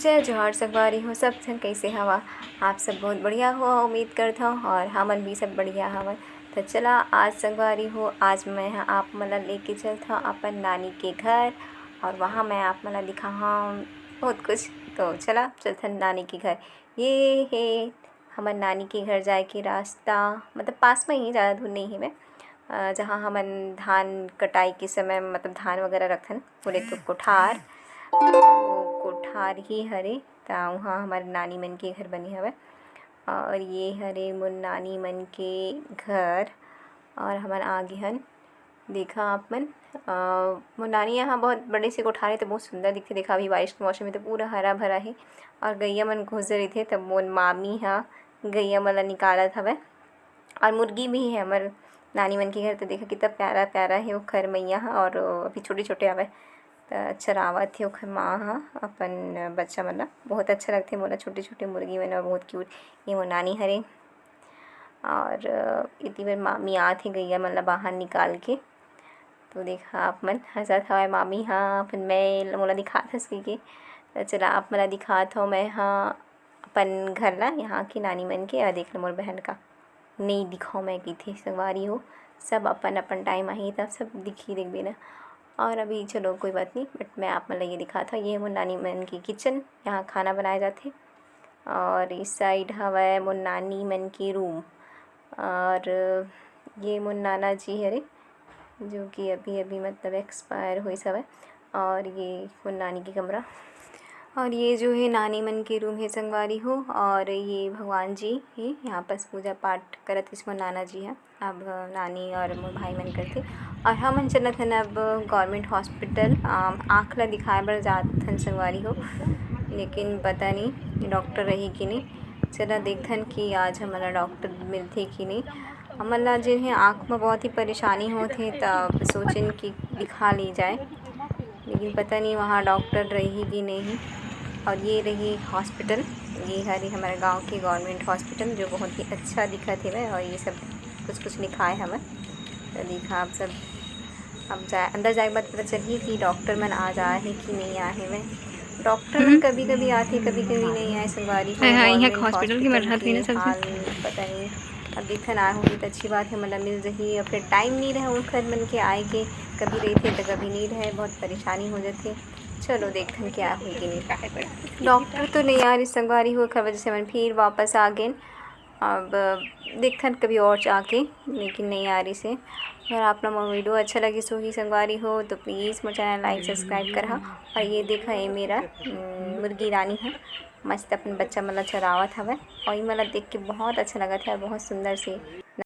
जय जोहार संगवारी हो सब जन कैसे हवा। आप सब बहुत बढ़िया हो उम्मीद करता हूँ और हमन भी सब बढ़िया हवन। तो चला आज संगवारी हो, आज मैं आप मला लेके चलता हूँ अपन नानी के घर और वहाँ मैं आप मला दिखा हूँ बहुत कुछ। तो चला चलते नानी के घर। ये है हमन नानी के घर जाए के रास्ता, मतलब पास में ही, ज़्यादा दूर नहीं है। मैं जहाँ हमन धान कटाई के समय मतलब धान वगैरह रखथन बोले तो कोठार, कोठार ही हरे। त वहाँ हमारे नानी मन के घर बने हवे और ये हरे मोर नानी मन के घर। और हमारे आगे हन देखा आप मन मोर नानी यहाँ बहुत बड़े से कोठार है तो बहुत सुंदर दिखते। देखा अभी बारिश के मौसम में तो पूरा हरा भरा है और गैया मन घुस रहे थे तब मोर मामी हाँ गैया मन ला निकालत हवे। और मुर्गी भी है हमारे नानी मन के घर। तो देखा कितना प्यारा प्यारा है वो खर मैया है और अभी छोटे छोटे हवे तो चरावत थे ओखर माँ हाँ अपन बच्चा मन ला। बहुत अच्छा लगते मोला छोटे छोटे मुर्गी मन, बहुत क्यूट। ये मोर नानी हरे और इतनी बार मामी आथे गैया मन ला बाहर निकाल के। तो देखा आप मन हंसत हवय मामी हाँ फिर मैं मोला दिखात हंस के। तो चला आप मला दिखात हूँ मैं हाँ अपन घर ला यहाँ की नानी मन के। और देख लो मोर बहन का नहीं दिखाओ मैं की थी संगवारी हो, सब अपन अपन टाइम आई तब सब दिखी देख ना। और अभी चलो कोई बात नहीं, बट मैं आप मतलब ये दिखा था ये मोर नानी मन की किचन, यहाँ खाना बनाया जाते। और इस साइड हवा मोर नानी मन की रूम और ये मोर नाना जी हरे जो कि अभी अभी मतलब एक्सपायर हुई सब है। और ये मोर नानी की कमरा और ये जो है नानी मन के रूम है संगवारी हो। और ये भगवान जी है यहाँ पर पूजा पाठ करत इसमें नाना जी है। अब नानी और मोर भाई मन करते और हमन चलत हन अब गवर्नमेंट हॉस्पिटल आँख ला दिखाए बर जात हन संगवारी हो, लेकिन पता नहीं डॉक्टर रही कि नहीं। चला देखथन कि आज हमारा डॉक्टर मिलते कि नहीं। हमन ला जो है आँख में बहुत ही परेशानी होते तब सोचन कि दिखा ली जाए, लेकिन पता नहीं वहाँ डॉक्टर रही कि नहीं। और ये रही हॉस्पिटल, ये हरी हमारे गांव की गवर्नमेंट हॉस्पिटल जो बहुत ही अच्छा दिखत है। और ये सब कुछ कुछ लिखा है हमें तो देखा आप सब। अब जाए अंदर जाए बात पता चली कि डॉक्टर मन आज आए है कि नहीं आए हैं। डॉक्टर मन कभी कभी आते कभी कभी नहीं आए संगवारी हो। हॉस्पिटल की हाल पता नहीं। अब देखन आए होंगे तो अच्छी बात है, मतलब मिल रही है। फिर टाइम नहीं रहे उन घर मन के आए के, कभी रहते तो कभी नहीं रहे, बहुत परेशानी हो जाती। चलो देखन क्या होगी नहीं। डॉक्टर तो नहीं आ रही संगवारी हो खबर से मन फिर वापस आ गए। अब देखन कभी और आके, लेकिन नहीं आ रही से। अगर आप लोग वीडियो अच्छा लगी सो ही संगवारी हो तो प्लीज़ मेरा चैनल लाइक सब्सक्राइब करा। और ये देखा ये मेरा मुर्गी रानी है मस्त अपन बच्चा मतलब चरावत हवे और ये मतलब देख के बहुत अच्छा लगा था, बहुत सुंदर से